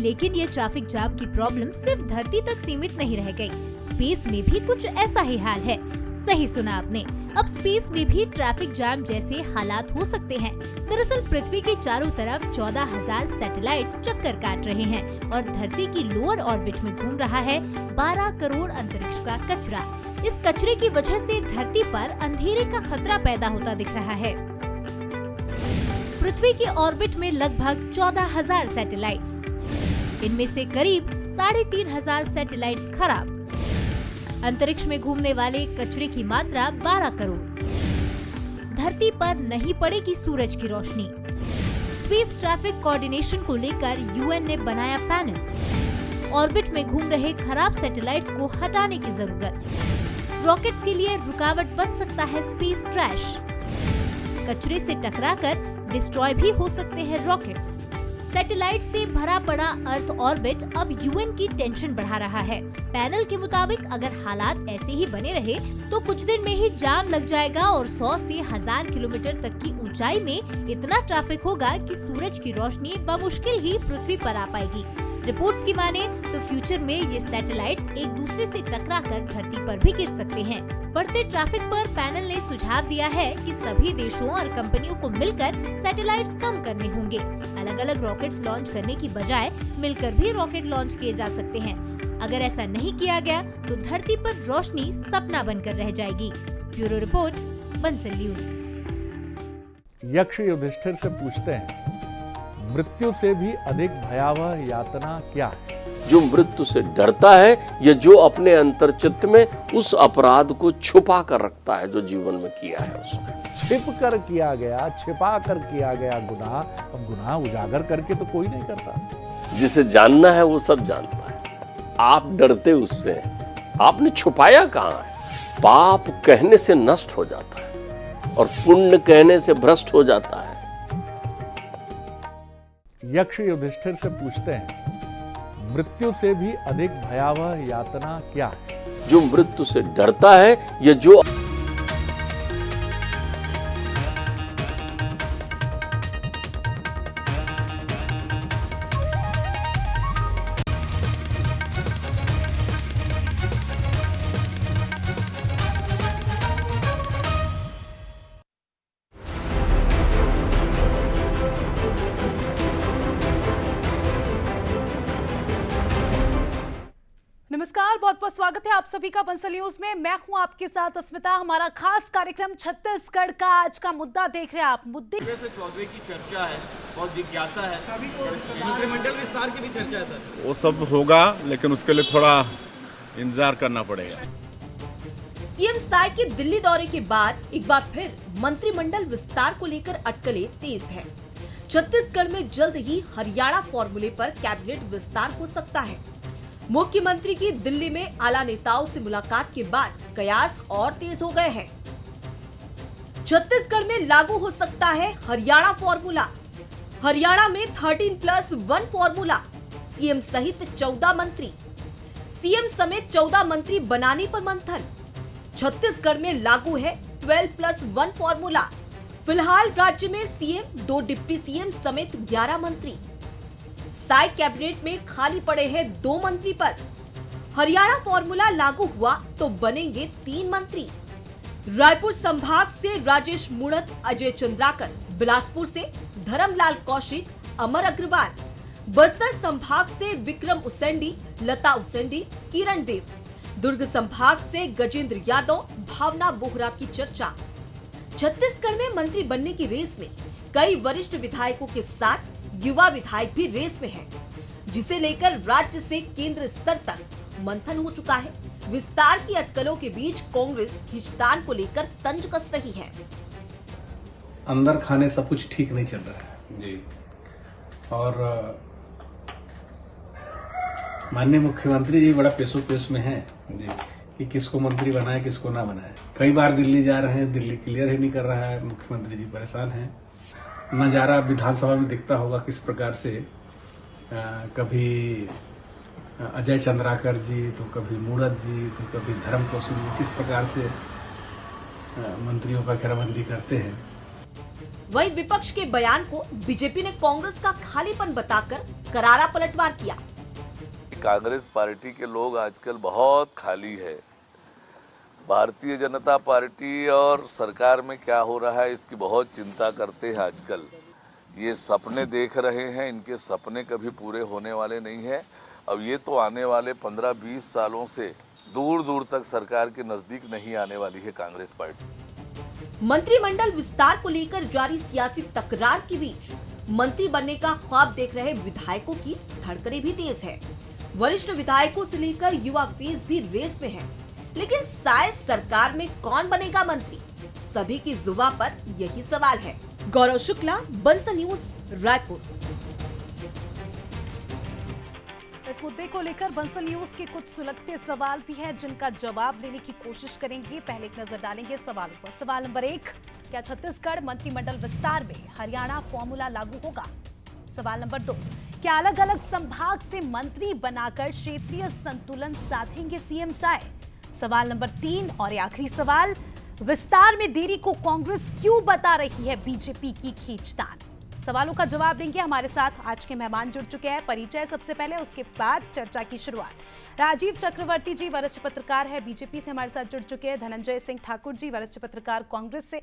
लेकिन ये traffic jam की प्रॉब्लम सिर्फ धरती तक सीमित नहीं रह गई। स्पेस में भी कुछ ऐसा ही हाल है। सही सुना आपने, अब स्पेस में भी ट्रैफिक जाम जैसे हालात हो सकते हैं। दरअसल पृथ्वी के चारों तरफ 14,000 सैटेलाइट्स चक्कर काट रहे हैं और धरती की लोअर ऑर्बिट में घूम रहा है 12 करोड़ अंतरिक्ष का कचरा। इस कचरे की वजह से धरती पर अंधेरे का खतरा पैदा होता दिख रहा है। पृथ्वी की ऑर्बिट में लगभग 14,000 सैटेलाइट्स, इनमें से करीब 3,500 सैटेलाइट्स खराब। अंतरिक्ष में घूमने वाले कचरे की मात्रा 12 करोड़। धरती पर नहीं पड़ेगी सूरज की रोशनी। स्पेस ट्रैफिक कोऑर्डिनेशन को लेकर यूएन ने बनाया पैनल। ऑर्बिट में घूम रहे खराब सैटेलाइट्स को हटाने की जरूरत। रॉकेट्स के लिए रुकावट बन सकता है स्पेस ट्रैश। कचरे से टकराकर डिस्ट्रॉय भी हो सकते हैं रॉकेट्स। सैटेलाइट से भरा पड़ा अर्थ ऑर्बिट अब यूएन की टेंशन बढ़ा रहा है। पैनल के मुताबिक अगर हालात ऐसे ही बने रहे तो कुछ दिन में ही जाम लग जाएगा और 100 से 1000 किलोमीटर तक की ऊंचाई में इतना ट्रैफिक होगा कि सूरज की रोशनी बमुश्किल ही पृथ्वी पर आ पाएगी। रिपोर्ट्स की माने तो फ्यूचर में ये सैटेलाइट्स एक दूसरे से टकराकर धरती पर भी गिर सकते हैं। बढ़ते ट्रैफिक पर पैनल ने सुझाव दिया है कि सभी देशों और कंपनियों को मिलकर सैटेलाइट्स कम करने होंगे। अलग अलग रॉकेट्स लॉन्च करने की बजाय मिलकर भी रॉकेट लॉन्च किए जा सकते हैं। अगर ऐसा नहीं किया गया तो धरती पर रोशनी सपना बनकर रह जाएगी। Bureau report, Bansal news. यक्ष युधिष्ठिर से पूछते हैं, मृत्यु से भी अधिक भयावह यातना क्या है? जो मृत्यु से डरता है या जो अपने अंतर्चित्त में उस अपराध को छुपा कर रखता है जो जीवन में किया है उसने। छिप कर किया गया, छिपा कर किया गया गुनाह, अब गुनाह उजागर करके तो कोई नहीं करता। जिसे जानना है वो सब जानता है। आप डरते उससे हैं, आपने छुपाया कहाँ है? पाप कहने से नष्ट हो जाता है और पुण्य कहने से भ्रष्ट हो जाता है। यक्ष युधिष्ठिर से पूछते हैं, मृत्यु से भी अधिक भयावह यातना क्या है? जो मृत्यु से डरता है या जो नमस्कार, बहुत बहुत स्वागत है आप सभी का बंसल न्यूज में। मैं हूं आपके साथ अस्मिता। हमारा खास कार्यक्रम छत्तीसगढ़ का आज का मुद्दा देख रहे हैं आप। मुद्दे से चौधरी की चर्चा है और जिज्ञासा है, इंक्रीमेंटल विस्तार की भी चर्चा है सर। वो सब होगा लेकिन उसके लिए थोड़ा इंतजार करना पड़ेगा। सीएम साय के दिल्ली दौरे के बाद एक बार फिर मंत्रिमंडल विस्तार को लेकर अटकलें तेज है। छत्तीसगढ़ में जल्द ही हरियाणा फॉर्मूले पर कैबिनेट विस्तार हो सकता है। मुख्यमंत्री की दिल्ली में आला नेताओं से मुलाकात के बाद कयास और तेज हो गए हैं। छत्तीसगढ़ में लागू हो सकता है हरियाणा फॉर्मूला। हरियाणा में 13+1 फॉर्मूला। सीएम सहित 14 मंत्री, सीएम समेत 14 मंत्री बनाने पर मंथन। छत्तीसगढ़ में लागू है 12+1 फॉर्मूला। फिलहाल राज्य में सीएम, 2 डिप्टी सीएम समेत 11 मंत्री। साय कैबिनेट में खाली पड़े हैं 2 मंत्री पद। हरियाणा फॉर्मूला लागू हुआ तो बनेंगे 3 मंत्री। रायपुर संभाग से राजेश मूणत, अजय चंद्राकर, बिलासपुर से धर्मलाल कौशिक, अमर अग्रवाल, बस्तर संभाग से विक्रम उसेंडी, लता उसेंडी, किरण देव, दुर्ग संभाग से गजेंद्र यादव, भावना बोहरा की चर्चा। छत्तीसगढ़ में मंत्री बनने की रेस में कई वरिष्ठ विधायकों के साथ युवा विधायक भी रेस में हैं, जिसे लेकर राज्य से केंद्र स्तर तक मंथन हो चुका है। विस्तार की अटकलों के बीच कांग्रेस खींचतान को लेकर तंज कस रही है। अंदर खाने सब कुछ ठीक नहीं चल रहा है जी। और माननीय मुख्यमंत्री जी बड़ा पेशो पेश में हैं जी कि किसको मंत्री बनाए किसको ना बनाए। कई बार दिल्ली जा रहे हैं, दिल्ली क्लियर ही नहीं कर रहा है। मुख्यमंत्री जी परेशान हैं। नजारा विधानसभा में दिखता होगा किस प्रकार से कभी अजय चंद्राकर जी तो कभी मूणत जी तो कभी धर्म कौशिक जी किस प्रकार से मंत्रियों का घेराबंदी करते हैं। वहीं विपक्ष के बयान को बीजेपी ने कांग्रेस का खालीपन बताकर करारा पलटवार किया। कांग्रेस पार्टी के लोग आजकल बहुत खाली है। भारतीय जनता पार्टी और सरकार में क्या हो रहा है इसकी बहुत चिंता करते हैं आजकल। ये सपने देख रहे हैं, इनके सपने कभी पूरे होने वाले नहीं हैं। अब ये तो आने वाले 15-20 सालों से दूर दूर तक सरकार के नजदीक नहीं आने वाली है कांग्रेस पार्टी। मंत्रिमंडल विस्तार को लेकर जारी सियासी तकरार के बीच मंत्री बनने का ख्वाब देख रहे विधायकों की धड़कनें भी तेज है। वरिष्ठ विधायकों से लेकर युवा फेस भी रेस में है, लेकिन शायद सरकार में कौन बनेगा मंत्री, सभी की जुबां पर यही सवाल है। गौरव शुक्ला, बंसल न्यूज, रायपुर। इस मुद्दे को लेकर बंसल न्यूज के कुछ सुलगते सवाल भी हैं जिनका जवाब लेने की कोशिश करेंगे। पहले एक नजर डालेंगे सवालों पर। सवाल नंबर 1, क्या छत्तीसगढ़ मंत्रिमंडल विस्तार में हरियाणा फॉर्मूला लागू होगा? सवाल नंबर 2, क्या अलग अलग संभाग से मंत्री बनाकर क्षेत्रीय संतुलन साधेंगे सीएम साय? सवाल नंबर 3 और आखिरी सवाल, विस्तार में देरी को कांग्रेस क्यों बता रही है बीजेपी की खींचतान? सवालों का जवाब देंगे। हमारे साथ आज के मेहमान जुड़ चुके हैं। परिचय सबसे पहले, उसके बाद चर्चा की शुरुआत। राजीव चक्रवर्ती जी वरिष्ठ पत्रकार है, बीजेपी से हमारे साथ जुड़ चुके हैं। धनंजय सिंह ठाकुर जी वरिष्ठ पत्रकार कांग्रेस से,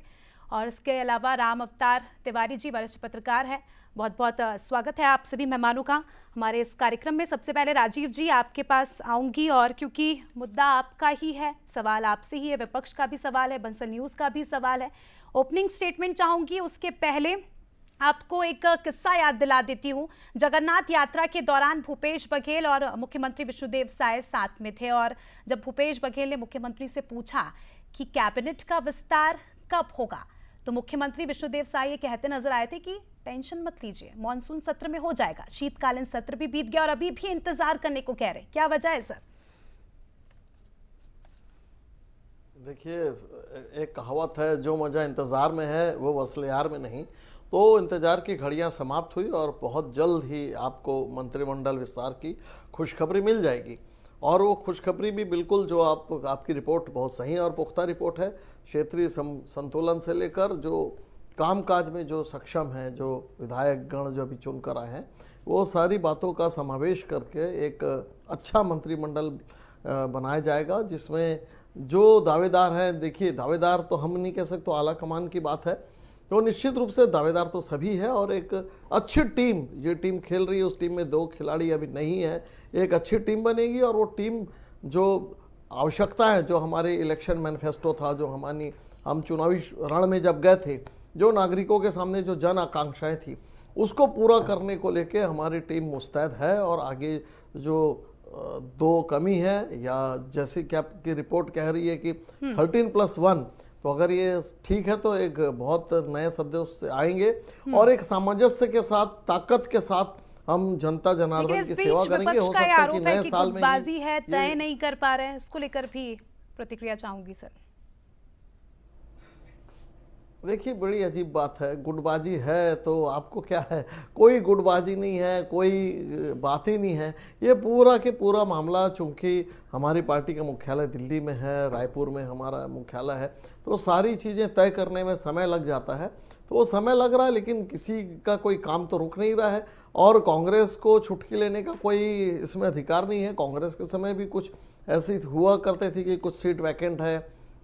और इसके अलावा राम अवतार तिवारी जी वरिष्ठ पत्रकार है। बहुत बहुत स्वागत है आप सभी मेहमानों का हमारे इस कार्यक्रम में। सबसे पहले राजीव जी आपके पास आऊंगी, और क्योंकि मुद्दा आपका ही है, सवाल आपसे ही है, विपक्ष का भी सवाल है, बंसल न्यूज का भी सवाल है। ओपनिंग स्टेटमेंट चाहूंगी, उसके पहले आपको एक किस्सा याद दिला देती हूँ। जगन्नाथ यात्रा के दौरान भूपेश बघेल और मुख्यमंत्री विष्णुदेव साय साथ में थे, और जब भूपेश बघेल ने मुख्यमंत्री से पूछा कि कैबिनेट का विस्तार कब होगा, तो मुख्यमंत्री विष्णुदेव साय ये कहते नजर आए थे कि टेंशन मत लीजिए, मॉनसून सत्र में हो जाएगा। शीतकालीन सत्र भी बीत गया और अभी भी इंतजार करने को कह रहे, क्या वजह है सर? देखिए, एक कहावत है, जो मजा इंतजार में है वो वसलियार में नहीं। तो इंतजार की घड़ियां समाप्त हुई और बहुत जल्द ही आपको मंत्रिमंडल विस्तार की खुशखबरी मिल जाएगी। और वो खुशखबरी भी बिल्कुल जो आपकी रिपोर्ट बहुत सही और पुख्ता रिपोर्ट है। क्षेत्रीय संतुलन से लेकर जो कामकाज में जो सक्षम है, जो विधायक गण जो अभी चुनकर आए हैं, वो सारी बातों का समावेश करके एक अच्छा मंत्रिमंडल बनाया जाएगा, जिसमें जो दावेदार हैं, देखिए दावेदार तो हम नहीं कह सकते, तो आला कमान की बात है, तो निश्चित रूप से दावेदार तो सभी है। और एक अच्छी टीम, ये टीम खेल रही है, उस टीम में 2 खिलाड़ी अभी नहीं है, एक अच्छी टीम बनेगी। और वो टीम जो आवश्यकता है, जो हमारे इलेक्शन मैनिफेस्टो था, जो हम चुनावी रण में जब गए थे, जो नागरिकों के सामने जो जन आकांक्षाएं थी, उसको पूरा करने को लेके हमारी टीम मुस्तैद है। और आगे जो 2 कमी है, या जैसे कि आपकी रिपोर्ट कह रही है कि 13+1, तो अगर ये ठीक है तो एक बहुत नए सदस्य आएंगे और एक सामंजस्य के साथ, ताकत के साथ हम जनता जनार्दन की सेवा करेंगे। हो सकता है कि नए साल में गुटबाजी है, तय नहीं कर पा रहे हैं, इसको लेकर भी प्रतिक्रिया चाहूंगी सर। देखिए, बड़ी अजीब बात है, गुटबाजी है तो आपको क्या है, कोई गुटबाजी नहीं है, कोई बात ही नहीं है। ये पूरा के पूरा मामला, चूंकि हमारी पार्टी का मुख्यालय दिल्ली में है, रायपुर में हमारा मुख्यालय है, तो सारी चीज़ें तय करने में समय लग जाता है। तो वो समय लग रहा है, लेकिन किसी का कोई काम तो रुक नहीं रहा है। और कांग्रेस को छुटकी लेने का कोई इसमें अधिकार नहीं है। कांग्रेस के समय भी कुछ ऐसी हुआ करते थे कि कुछ सीट वैकेंट है,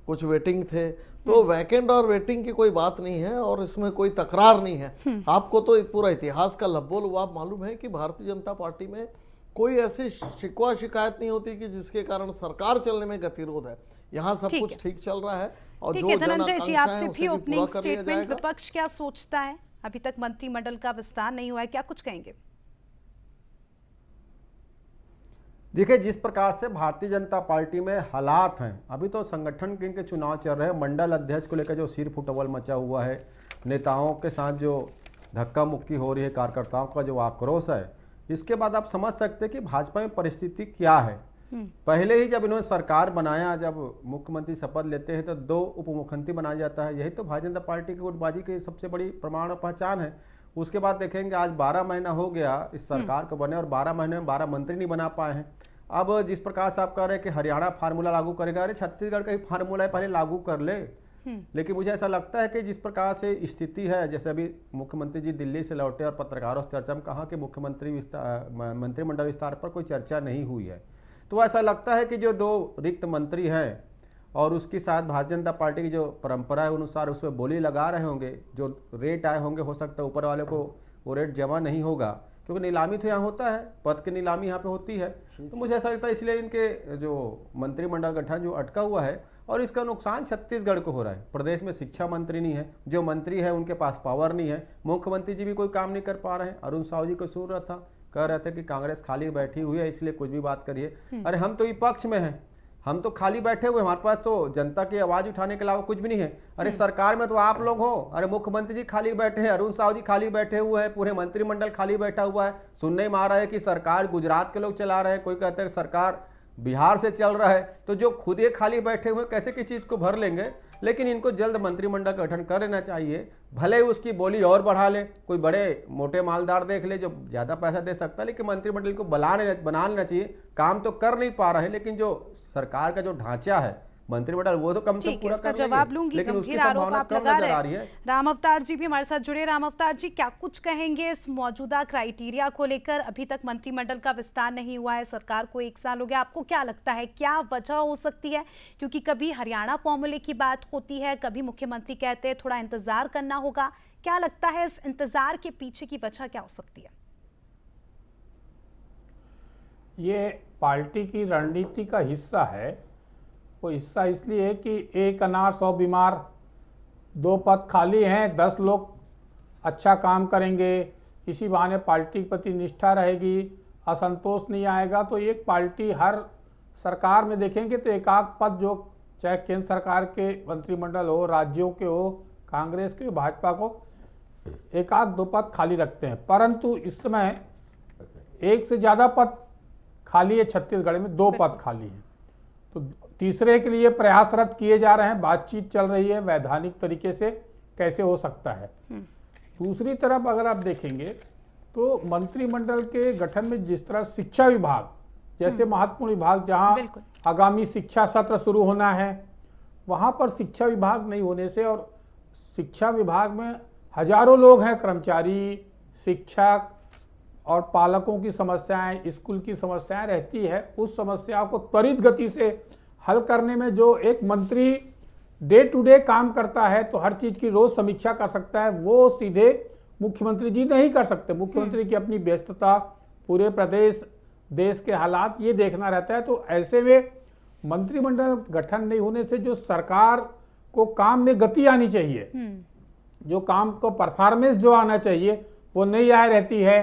कुछ वेटिंग थे, तो वैकेंट और वेटिंग की कोई बात नहीं है और इसमें कोई तकरार नहीं है। आपको तो पूरा इतिहास का लब्बो लुआब मालूम है कि भारतीय जनता पार्टी में कोई ऐसी शिकवा शिकायत नहीं होती कि जिसके कारण सरकार चलने में गतिरोध है। यहाँ सब कुछ ठीक चल रहा है। और जो धनंजय जी, आपसे भी ओपनिंग स्टेटमेंट, विपक्ष क्या सोचता है? अभी तक मंत्रिमंडल का विस्तार नहीं हुआ है, क्या कुछ कहेंगे? देखिए, जिस प्रकार से भारतीय जनता पार्टी में हालात हैं, अभी तो संगठन के चुनाव चल रहे हैं, मंडल अध्यक्ष को लेकर जो सिर फुटबॉल मचा हुआ है, नेताओं के साथ जो धक्का मुक्की हो रही है, कार्यकर्ताओं का जो आक्रोश है, इसके बाद आप समझ सकते हैं कि भाजपा में परिस्थिति क्या है। पहले ही जब इन्होंने सरकार बनाया, जब मुख्यमंत्री शपथ लेते हैं तो 2 उप मुख्यमंत्री बनाया जाता है। यही तो भारतीय जनता पार्टी की गुटबाजी की सबसे बड़ी प्रमाण और पहचान है। उसके बाद देखेंगे आज 12 महीना हो गया इस सरकार को बने और 12 महीने में 12 मंत्री नहीं बना पाए हैं। अब जिस प्रकार से आप कह रहे हैं कि हरियाणा फार्मूला लागू करेगा, अरे छत्तीसगढ़ का ही फार्मूला है, पहले लागू कर ले। लेकिन मुझे ऐसा लगता है कि जिस प्रकार से स्थिति है, जैसे अभी मुख्यमंत्री जी दिल्ली से लौटे और पत्रकारों से चर्चा में कहा कि मंत्रिमंडल विस्तार पर कोई चर्चा नहीं हुई है, तो ऐसा लगता है कि जो 2 रिक्त मंत्री हैं और उसके साथ भारतीय जनता पार्टी की जो परंपरा है अनुसार उसमें बोली लगा रहे होंगे, जो रेट आए होंगे, हो सकता है ऊपर वाले को वो रेट जमा नहीं होगा, क्योंकि नीलामी तो यहाँ होता है, पद की नीलामी यहाँ पे होती है। तो मुझे ऐसा लगता है इसलिए इनके जो मंत्रिमंडल गठन जो अटका हुआ है, और इसका नुकसान छत्तीसगढ़ को हो रहा है। प्रदेश में शिक्षा मंत्री नहीं है, जो मंत्री है उनके पास पावर नहीं है, मुख्यमंत्री जी भी कोई काम नहीं कर पा रहे हैं। अरुण साहू जी को सुन रहा था, कह रहे थे कि कांग्रेस खाली बैठी हुई है इसलिए कुछ भी बात करिए। अरे हम तो विपक्ष में हैं, हम तो खाली बैठे हुए, हमारे पास तो जनता की आवाज उठाने के अलावा कुछ भी नहीं है। अरे सरकार में तो आप लोग हो, अरे मुख्यमंत्री जी खाली बैठे हैं, अरुण साहू जी खाली बैठे हुए हैं, पूरे मंत्रिमंडल खाली बैठा हुआ है। सुनने में आ रहा है कि सरकार गुजरात के लोग चला रहे हैं, कोई कहते हैं सरकार बिहार से चल रहा है, तो जो खुद ये खाली बैठे हुए कैसे किस चीज को भर लेंगे। लेकिन इनको जल्द मंत्रिमंडल गठन कर लेना चाहिए, भले ही उसकी बोली और बढ़ा ले, कोई बड़े मोटे मालदार देख ले जो ज्यादा पैसा दे सकता है, लेकिन मंत्रिमंडल को बना लेना चाहिए। काम तो कर नहीं पा रहे हैं, लेकिन जो सरकार का जो ढांचा है मंत्रिमंडल वो तो कम से कम पूरा कर जवाब लूंगी, लेकिन उसकी गंभीर आरोप संभावना आप कम लगा नजर आ रहे रही हैं। है। राम अवतार जी भी हमारे साथ जुड़े। राम अवतार जी, क्या कुछ कहेंगे इस मौजूदा क्राइटेरिया को लेकर? अभी तक मंत्रिमंडल का विस्तार नहीं हुआ है, सरकार को 1 साल हो गया, आपको क्या लगता है क्या वजह हो सकती है? क्योंकि कभी हरियाणा फॉर्मूले की बात होती है, कभी मुख्यमंत्री कहते हैं थोड़ा इंतजार करना होगा, क्या लगता है इस इंतजार के पीछे की वजह क्या हो सकती है? ये पार्टी की रणनीति का हिस्सा है। वो हिस्सा इसलिए है कि 1 अनार 100 बीमार, 2 पद खाली हैं, 10 लोग अच्छा काम करेंगे, इसी बहाने पार्टी के प्रति निष्ठा रहेगी, असंतोष नहीं आएगा। तो एक पार्टी हर सरकार में देखेंगे तो एक आध पद जो चाहे केंद्र सरकार के मंत्रिमंडल हो, राज्यों के हो, कांग्रेस के, भाजपा को 1 आध 2 पद खाली रखते हैं। परंतु इस समय 1 से ज़्यादा पद खाली है, छत्तीसगढ़ में 2 पद खाली हैं, तो तीसरे के लिए प्रयासरत किए जा रहे हैं, बातचीत चल रही है वैधानिक तरीके से कैसे हो सकता है। दूसरी तरफ अगर आप देखेंगे तो मंत्रिमंडल के गठन में जिस तरह शिक्षा विभाग जैसे महत्वपूर्ण विभाग जहां आगामी शिक्षा सत्र शुरू होना है, वहां पर शिक्षा विभाग नहीं होने से, और शिक्षा विभाग में हजारों लोग हैं, कर्मचारी, शिक्षक और पालकों की समस्याएं, स्कूल की समस्याएं रहती है। उस समस्याओं को त्वरित गति से हल करने में जो एक मंत्री डे टू डे काम करता है, तो हर चीज की रोज समीक्षा कर सकता है, वो सीधे मुख्यमंत्री जी नहीं कर सकते। मुख्यमंत्री की अपनी व्यस्तता, पूरे प्रदेश देश के हालात ये देखना रहता है। तो ऐसे में मंत्रिमंडल गठन नहीं होने से जो सरकार को काम में गति आनी चाहिए, जो काम को परफॉर्मेंस जो आना चाहिए वो नहीं आ रहती है।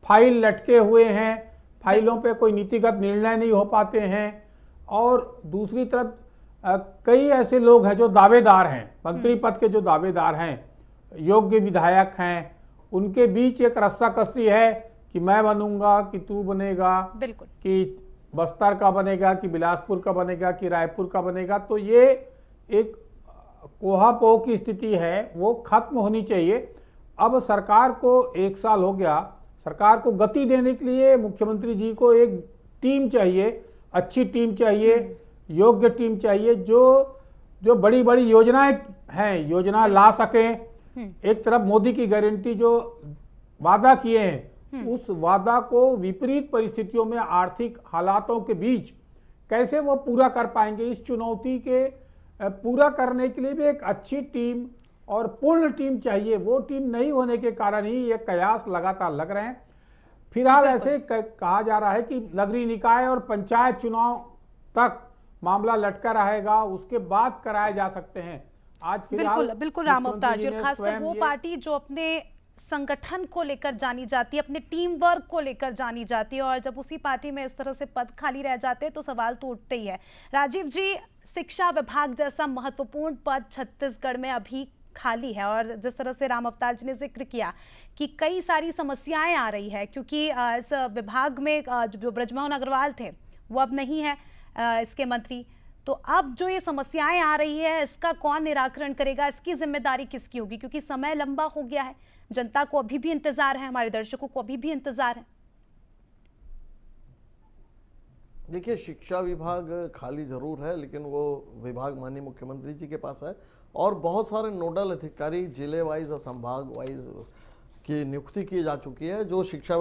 फाइल लटके हुए हैं, फाइलों पे कोई नीतिगत निर्णय नहीं हो पाते हैं, और दूसरी तरफ कई ऐसे लोग हैं जो दावेदार हैं, मंत्री पद के जो दावेदार हैं, योग्य विधायक हैं, उनके बीच एक रस्साकसी है कि मैं बनूंगा कि तू बनेगा, कि बस्तर का बनेगा कि बिलासपुर का बनेगा कि रायपुर का बनेगा। तो ये एक कोहापोह की स्थिति है, वो खत्म होनी चाहिए। अब सरकार को 1 साल हो गया, सरकार को गति देने के लिए मुख्यमंत्री जी को एक टीम चाहिए, अच्छी टीम चाहिए, योग्य टीम चाहिए, जो बड़ी बड़ी योजनाएं हैं, योजना ला सकें। एक तरफ मोदी की गारंटी जो वादा किए हैं, उस वादा को विपरीत परिस्थितियों में, आर्थिक हालातों के बीच कैसे वो पूरा कर पाएंगे, इस चुनौती के पूरा करने के लिए भी एक अच्छी टीम और पूर्ण टीम चाहिए। वो टीम नहीं होने के कारण ही ये कयास लगातार लग रहे हैं। फिलहाल ऐसे कहा जा रहा है कि नगरीय निकाय और पंचायत चुनाव तक मामला लटका रहेगा, उसके बाद कराए जा सकते हैं। आज बिल्कुल राम अवतार जी, और खासकर वो पार्टी जो अपने संगठन को लेकर जानी जाती है, अपने टीम वर्क को लेकर जानी जाती है, और जब उसी पार्टी में इस तरह से पद खाली रह जाते हैं तो सवाल तो उठते ही है। राजीव जी, शिक्षा विभाग जैसा महत्वपूर्ण पद छत्तीसगढ़ में अभी खाली है, और जिस तरह से राम अवतार जी ने जिक्र किया कि कई सारी समस्याएं आ रही है, क्योंकि इस विभाग में जो ब्रजमोहन अग्रवाल थे वो अब नहीं है इसके मंत्री, तो अब जो ये समस्याएं आ रही है इसका कौन निराकरण करेगा, इसकी जिम्मेदारी किसकी होगी? क्योंकि समय लंबा हो गया है, जनता को अभी भी इंतजार है, हमारे दर्शकों को अभी भी इंतजार है। देखिए, शिक्षा विभाग खाली जरूर है, लेकिन वो विभाग माननीय मुख्यमंत्री जी के पास है और बहुत सारे नोडल अधिकारी जिले वाइज और संभाग वाइज की नियुक्ति की जा चुकी है, जो शिक्षा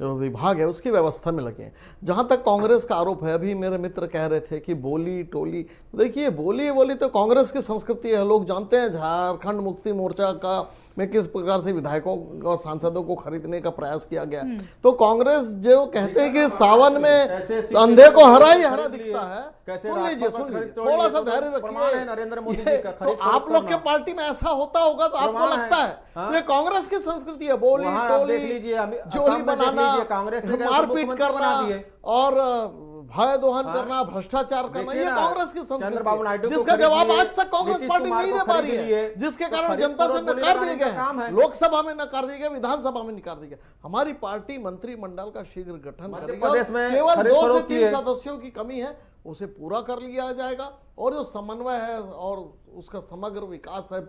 जो विभाग है उसकी व्यवस्था में लगे हैं। जहां तक कांग्रेस का आरोप है, अभी मेरे मित्र कह रहे थे कि बोली टोली, देखिए बोली तो कांग्रेस की संस्कृति है। लोग जानते हैं झारखंड मुक्ति मोर्चा का में किस प्रकार से विधायकों और सांसदों को खरीदने का प्रयास किया गया। तो कांग्रेस जो कहते हैं कि सावन में अंधे को हरा ही हरा दिखता है, सुन लीजिए थोड़ा सा धैर्य रखिए। नरेंद्र मोदी जी का तो आप लोग के पार्टी में ऐसा होता होगा तो आपको लगता है ये कांग्रेस की संस्कृति है, बोली टोली जोली बनाना, मारपीट करना और भय दोहन करना, भ्रष्टाचार करना, ये कांग्रेस की संस्कृति है, जिसका जवाब आज तक कांग्रेस पार्टी नहीं दे पा रही है, जिसके कारण जनता से नकार दिए गए हैं, लोकसभा में नकार दिए गए, विधानसभा में नकार दिए गए। हमारी पार्टी मंत्रिमंडल का शीघ्र गठन करेगी और केवल 2 से 3 सदस्यों की कमी है, उसे पूरा कर लिया जाएगा और जो समन्वय है और उसका समग्र विकास है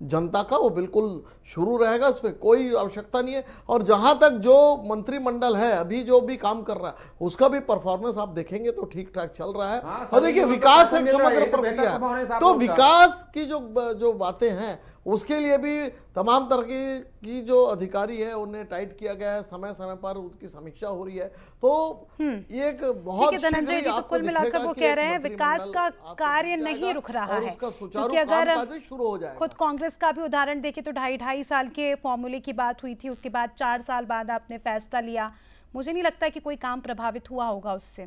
जनता का, वो बिल्कुल शुरू रहेगा, इसमें कोई आवश्यकता नहीं है। और जहां तक जो मंत्रिमंडल है अभी जो भी काम कर रहा है उसका भी परफॉर्मेंस आप देखेंगे तो ठीक ठाक चल रहा है। और देखिए, विकास एक समग्र प्रक्रिया है, तो विकास की जो बातें हैं उसके लिए भी तमाम तरह की जो अधिकारी है उन्हें टाइट किया गया है, समय समय पर उसकी समीक्षा हो रही है। तो एक बहुत धनंजय जी, तो कुल मिलाकर वो कह रहे हैं विकास का कार्य नहीं रुक रहा है, क्योंकि अगर शुरू हो जाए। खुद कांग्रेस का भी उदाहरण देखें तो 2.5 साल के फॉर्मूले की बात हुई थी, उसके बाद 4 साल बाद आपने फैसला लिया। मुझे नहीं लगता कि कोई काम प्रभावित हुआ होगा उससे।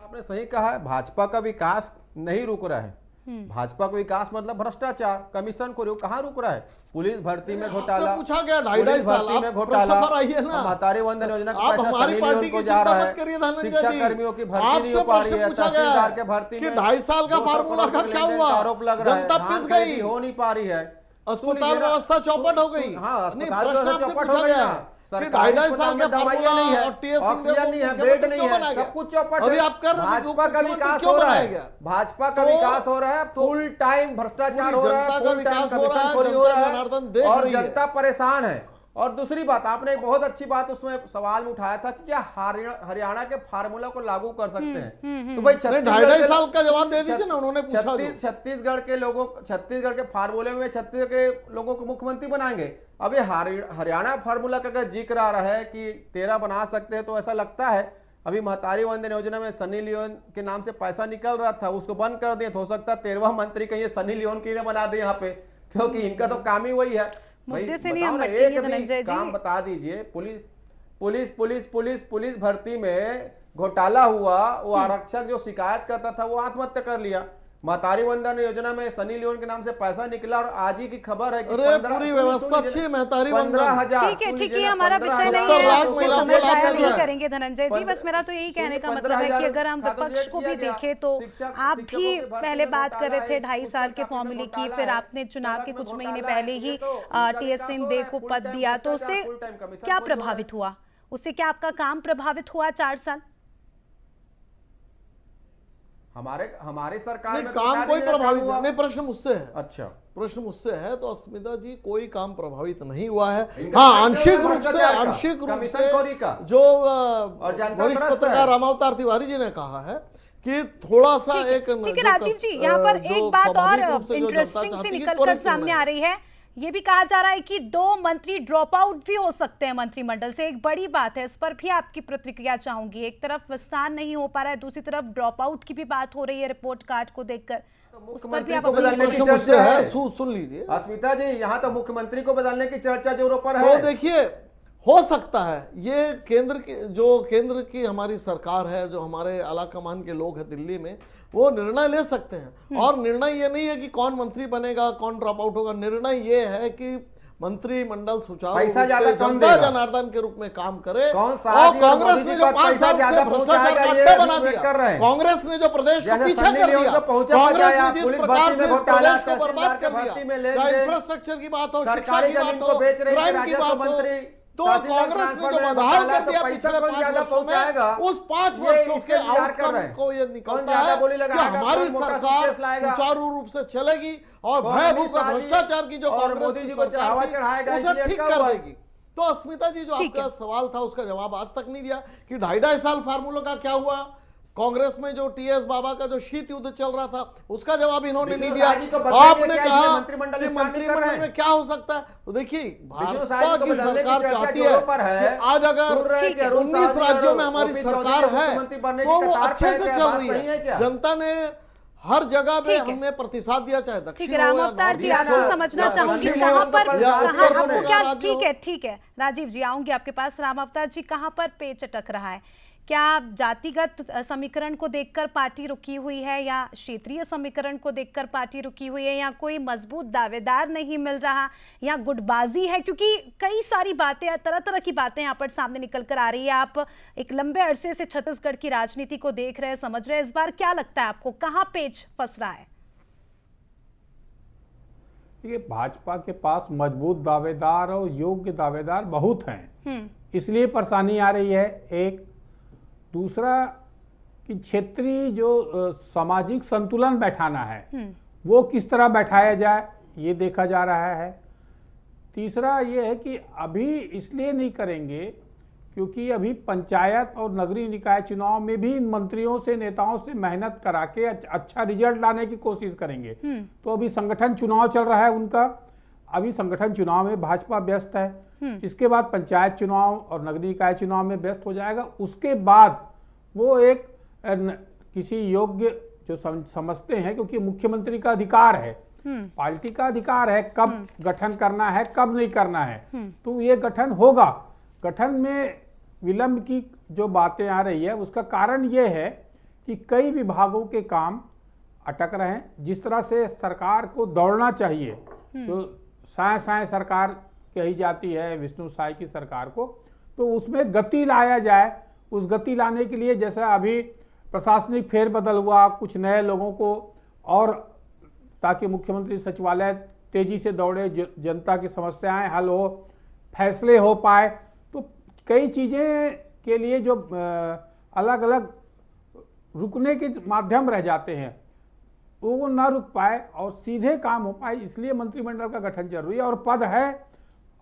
आपने सही कहा है, भाजपा का विकास नहीं रुक रहा है। भाजपा का विकास मतलब भ्रष्टाचार, कमीशन को कहाँ रुक रहा है? पुलिस भर्ती में घोटाला, पूछा गया 2.5 साल में घोटाला, महतारी वंदन योजना का पैसा हमारी पार्टी की जा रहा है, शिक्षा कर्मियों की भर्ती नहीं हो पा रही है, तहसीलदार के भर्ती में 2.5 साल का फार्मूला का क्या हुआ? आरोप लग रहा है, जनता पिस गई, हो नहीं पा रही है, अस्पताल व्यवस्था चौपट हो गई। हाँ, प्रश्न आपसे पूछा गया, 2.5 साल का फार्मूला नहीं है, ऑक्सीजन नहीं है, बेड नहीं है, सब कुछ चौपट है। अभी आप कर रहे हैं, भाजपा का विकास हो रहा है, भाजपा का विकास हो रहा है, फुल टाइम भ्रष्टाचार हो रहा है, जनता का विकास हो रहा है और जनता परेशान है। और दूसरी बात, आपने एक बहुत अच्छी बात उसमें सवाल में उठाया था कि क्या हरियाणा के फार्मूला को लागू कर सकते हैं? तो भाई 2.5 साल का जवाब दे दीजिए ना, उन्होंने पूछा। छत्तीसगढ़ के फार्मूले में छत्तीसगढ़ के लोगों को मुख्यमंत्री बनाएंगे। अब ये हरियाणा फार्मूला का अगर जिक्र आ रहा है कि 13 बना सकते हैं, तो ऐसा लगता है अभी महतारी वंदन योजना में सनी लियोन के नाम से पैसा निकल रहा था, उसको बंद कर दिए। तो हो सकता है 13वां मंत्री कहीं सनी लियोन की बना दे यहाँ पे, क्योंकि इनका तो काम ही वही है। मुद्दे से नहीं हम एक भी काम बता दीजिए। पुलिस भर्ती में घोटाला हुआ, वो आरक्षक जो शिकायत करता था वो आत्महत्या कर लिया। महतारी वंदन योजना में सनी लियोन के नाम से पैसा निकला और आज ही की खबर है कि पूरी व्यवस्था अच्छी है महतारी वंदन। 15,000। ठीक है, हमारा विषय नहीं है, उसमें समय जाया नहीं करेंगे धनंजय जी। बस मेरा तो यही कहने का मतलब है कि अगर हम विपक्ष को भी देखें तो आप भी पहले बात कर रहे थे 2.5 साल के फॉर्मूले की, फिर आपने चुनाव के कुछ महीने पहले ही टी.एस. सिंहदेव को पद दिया, तो उससे क्या प्रभावित हुआ? उससे क्या आपका काम प्रभावित हुआ 4 साल? हमारे सरकार में काम कोई प्रभावित नहीं। प्रश्न मुझसे है। अच्छा, प्रश्न मुझसे है तो अस्मिता जी, कोई काम प्रभावित नहीं हुआ है। हाँ, आंशिक रूप से जो वरिष्ठ पत्रकार रामावतार तिवारी जी ने कहा है कि थोड़ा सा एक ठीक है राजीव जी, यहाँ पर एक बात और इंटरेस्टिंग सी निकलकर सामने आ रही है। ये भी कहा जा रहा है कि 2 मंत्री ड्रॉप आउट भी हो सकते हैं मंत्रिमंडल से। एक बड़ी बात है, इस पर भी आपकी प्रतिक्रिया चाहूंगी। एक तरफ विस्तार नहीं हो पा रहा है, दूसरी तरफ ड्रॉप आउट की भी बात हो रही है रिपोर्ट कार्ड को देखकर। उस पर भी आप बदलने की चर्चा है। सुन लीजिए अस्मिता जी, यहाँ तो मुख्यमंत्री को बदलने की चर्चा जोरों पर है। वो देखिए, हो सकता है ये केंद्र की हमारी सरकार है, जो हमारे आला कमान के लोग हैं दिल्ली में, वो निर्णय ले सकते हैं। और निर्णय ये नहीं है कि कौन मंत्री बनेगा, कौन ड्रॉप आउट होगा। निर्णय ये है कि मंत्रिमंडल सुचारू रूप से जनता जनार्दन के रूप में काम करे। और कांग्रेस ने जो 5 साल से भ्रष्टाचार का अड्डा बना दिया, कांग्रेस ने जो प्रदेश को पीछे कर दिया, कांग्रेस ने जिस प्रकार से इस प्रदेश को बर्बाद कर दिया, इंफ्रास्ट्रक्चर की बात हो, शिक्षा की बात हो, क्राइम की बात हो, तो कांग्रेस ने जो बदहाल कर दिया पिछले 5 वर्षों में, उस 5 वर्षों के आउटकम को ये निकलता है कि हमारी सरकार सुचारू रूप से चलेगी और भय भूख भ्रष्टाचार की जो कांग्रेस की सरकार थी, उसे ठीक कर देगी। तो अस्मिता जी, जो आपका सवाल था उसका जवाब आज तक नहीं दिया कि 2.5 साल फार्मूला का क्या हुआ। कांग्रेस में जो टीएस बाबा का जो शीत युद्ध चल रहा था उसका जवाब इन्होंने नहीं दिया। आपने कहा कि मंत्रिमंडल में क्या हो सकता है। तो देखिए, भाजपा की सरकार चाहती है कि आज अगर 19 राज्यों में हमारी सरकार है तो वो अच्छे से चल रही है। जनता ने हर जगह पे हमें प्रतिसाद दिया, चाहे दक्षिण हो राम अवतार जी, आपसे समझना चाहूंगी कहां पर आपको क्या, ठीक है राजीव जी, आऊंगी आपके पास। राम अवतार जी, कहां पर पेच अटक रहा है? क्या जातिगत समीकरण को देखकर पार्टी रुकी हुई है, या क्षेत्रीय समीकरण को देखकर पार्टी रुकी हुई है, या कोई मजबूत दावेदार नहीं मिल रहा, या गुटबाजी है? क्योंकि कई सारी बातें, तरह तरह की बातें यहाँ पर सामने निकल कर आ रही है। आप एक लंबे अरसे से छत्तीसगढ़ की राजनीति को देख रहे हैं, समझ रहे हैं, इस बार क्या लगता है आपको, कहाँ पेच फंस रहा है? ये भाजपा के पास मजबूत दावेदार और योग्य दावेदार बहुत हैं, इसलिए परेशानी आ रही है। एक दूसरा कि क्षेत्रीय जो सामाजिक संतुलन बैठाना है वो किस तरह बैठाया जाए, ये देखा जा रहा है। तीसरा ये है कि अभी इसलिए नहीं करेंगे क्योंकि अभी पंचायत और नगरीय निकाय चुनाव में भी इन मंत्रियों से, नेताओं से मेहनत करा के अच्छा रिजल्ट लाने की कोशिश करेंगे। तो अभी संगठन चुनाव चल रहा है उनका, अभी संगठन चुनाव में भाजपा व्यस्त है। इसके बाद पंचायत चुनाव और नगरीय निकाय चुनाव में व्यस्त हो जाएगा। उसके बाद वो एक किसी योग्य जो समझते हैं, क्योंकि मुख्यमंत्री का अधिकार है, पार्टी का अधिकार है कब गठन करना है, कब नहीं करना है, तो ये गठन होगा। गठन में विलंब की जो बातें आ रही है उसका कारण ये है कि कई विभागों के काम अटक रहे हैं। जिस तरह से सरकार को दौड़ना चाहिए, तो साए साए सरकार कही जाती है विष्णु साय की सरकार को, तो उसमें गति लाया जाए। उस गति लाने के लिए जैसा अभी प्रशासनिक फेरबदल हुआ, कुछ नए लोगों को, और ताकि मुख्यमंत्री सचिवालय तेजी से दौड़े, जनता की समस्याएं हल हो, फैसले हो पाए, तो कई चीज़ें के लिए जो अलग अलग रुकने के माध्यम रह जाते हैं वो ना रुक पाए और सीधे काम हो पाए, इसलिए मंत्रिमंडल का गठन जरूरी है। और पद है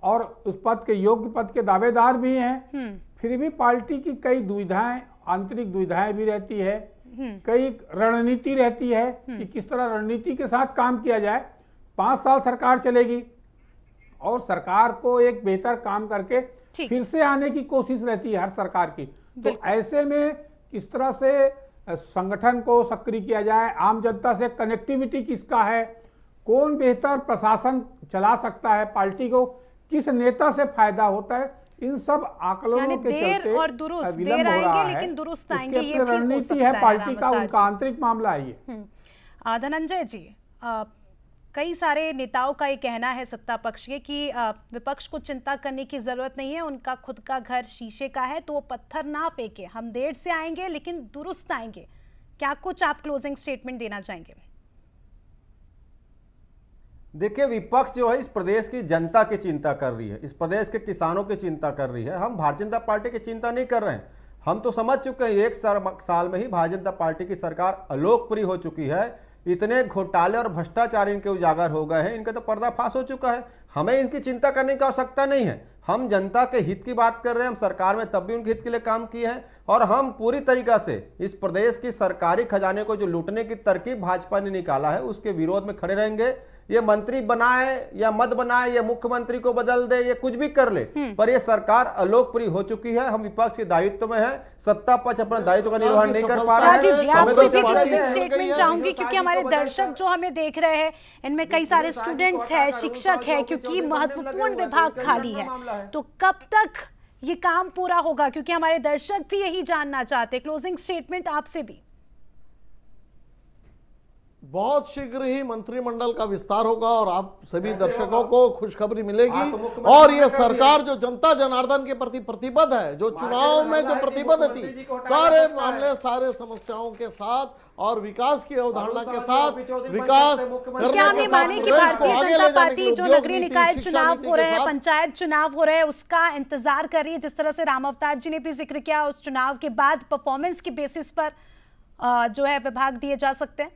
और उस पद के योग्य पद के दावेदार भी हैं, फिर भी पार्टी की कई दुविधाएं, आंतरिक दुविधाएं भी रहती है, कई रणनीति रहती है कि किस तरह रणनीति के साथ काम किया जाए। 5 साल सरकार चलेगी और सरकार को एक बेहतर काम करके फिर से आने की कोशिश रहती है हर सरकार की। तो ऐसे में किस तरह से संगठन को सक्रिय किया जाए, आम जनता से कनेक्टिविटी किसका है, कौन बेहतर प्रशासन चला सकता है, पार्टी को किस नेता से फायदा होता है, इन सब आकलनों के चलते और दुरुस्त देर आएंगे लेकिन दुरुस्त आएंगे, ये भी रणनीति है पार्टी का, उनका आंतरिक मामला है ये। धनंजय जी, कई सारे नेताओं का ये कहना है सत्ता पक्ष के कि विपक्ष को चिंता करने की जरूरत नहीं है, उनका खुद का घर शीशे का है, तो वो पत्थर ना फेंके, हम देर से आएंगे लेकिन दुरुस्त आएंगे। क्या कुछ आप क्लोजिंग स्टेटमेंट देना चाहेंगे? देखिए, विपक्ष जो है इस प्रदेश की जनता की चिंता कर रही है, इस प्रदेश के किसानों की चिंता कर रही है। हम भारतीय जनता पार्टी की चिंता नहीं कर रहे हैं। हम तो समझ चुके हैं 1 साल में ही भारतीय जनता पार्टी की सरकार अलोकप्रिय हो चुकी है। इतने घोटाले और भ्रष्टाचार इनके उजागर हो गए हैं, इनका तो पर्दाफाश हो चुका है। हमें इनकी चिंता करने की आवश्यकता नहीं है। हम जनता के हित की बात कर रहे हैं, हम सरकार में तब भी उनके हित के लिए काम किए हैं, और हम पूरी तरीका से इस प्रदेश की सरकारी खजाने को जो लूटने की तरकीब भाजपा ने निकाला है उसके विरोध में खड़े रहेंगे। ये मंत्री बनाए या मत बनाए, या मुख्यमंत्री को बदल दे, ये कुछ भी कर ले, पर ये सरकार अलोकप्रिय हो चुकी है। हम विपक्ष के दायित्व में है, सत्ता पक्ष अपना दायित्व का निर्वहन नहीं कर पा रहा है। राजीव जी, आपसे भी क्लोजिंग स्टेटमेंट चाहूंगी, क्योंकि हमारे दर्शक जो हमें देख रहे हैं इनमें कई सारे स्टूडेंट्स हैं, शिक्षक है, क्योंकि महत्वपूर्ण विभाग खाली है, तो कब तक ये काम पूरा होगा, क्योंकि हमारे दर्शक भी यही जानना चाहते हैं। क्लोजिंग स्टेटमेंट आपसे भी। बहुत शीघ्र ही मंत्रिमंडल का विस्तार होगा और आप सभी दर्शकों को खुशखबरी मिलेगी। और ये सरकार जो जनता जनार्दन के प्रति प्रतिबद्ध है, जो चुनाव में जो प्रतिबद्ध थी, सारे मामले, सारे समस्याओं के साथ और विकास की अवधारणा के साथ विकास क्या हमें माने कि भारतीय जनता पार्टी जो नगरीय निकाय चुनाव हो रहे हैं, पंचायत चुनाव हो रहे हैं, उसका इंतजार कर रही है? जिस तरह से राम अवतार जी ने भी जिक्र किया, उस चुनाव के बाद परफॉर्मेंस के बेसिस पर जो है विभाग दिए जा सकते हैं।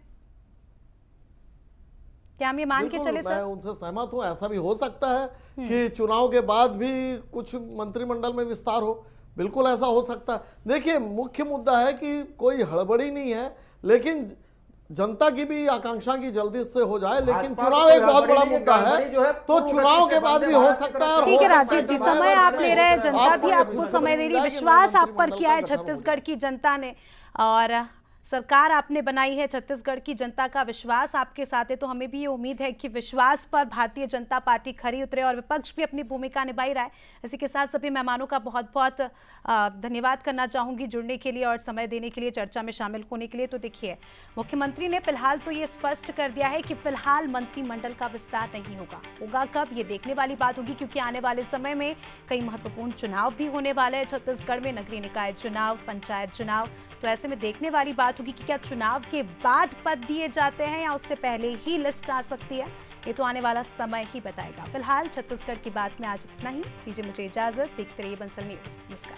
क्या हम ये मान के बिल्कुल, चले मैं सर? उनसे सहमत हूँ। ऐसा भी हो सकता है कि चुनाव के बाद भी कुछ मंत्रिमंडल में विस्तार हो, बिल्कुल ऐसा हो सकता है। देखिए, मुख्य मुद्दा है कि कोई हड़बड़ी नहीं है, लेकिन जनता की भी आकांक्षा की जल्दी से हो जाए। लेकिन चुनाव एक बहुत बड़ा मुद्दा है, तो चुनाव के बाद भी हो सकता है। ठीक है राजीव जी, समय आप ले रहे हैं, जनता भी आपको समय दे रही है। विश्वास आप पर किया है छत्तीसगढ़ की जनता ने, और सरकार आपने बनाई है, छत्तीसगढ़ की जनता का विश्वास आपके साथ है, तो हमें भी ये उम्मीद है कि विश्वास पर भारतीय जनता पार्टी खरी उतरे और विपक्ष भी अपनी भूमिका निभाई रहा है। इसी के साथ सभी मेहमानों का बहुत बहुत धन्यवाद करना चाहूंगी जुड़ने के लिए और समय देने के लिए, चर्चा में शामिल होने के लिए। तो देखिए, मुख्यमंत्री ने फिलहाल तो ये स्पष्ट कर दिया है कि फिलहाल मंत्रिमंडल का विस्तार नहीं होगा कब, ये देखने वाली बात होगी, क्योंकि आने वाले समय में कई महत्वपूर्ण चुनाव भी होने वाले हैं छत्तीसगढ़ में, नगरीय निकाय चुनाव, पंचायत चुनाव। तो ऐसे में देखने वाली बात होगी कि क्या चुनाव के बाद पद दिए जाते हैं या उससे पहले ही लिस्ट आ सकती है। ये तो आने वाला समय ही बताएगा। फिलहाल छत्तीसगढ़ की बात में आज इतना ही। दीजिए मुझे इजाजत, देखते रहिए बंसल न्यूज। नमस्कार।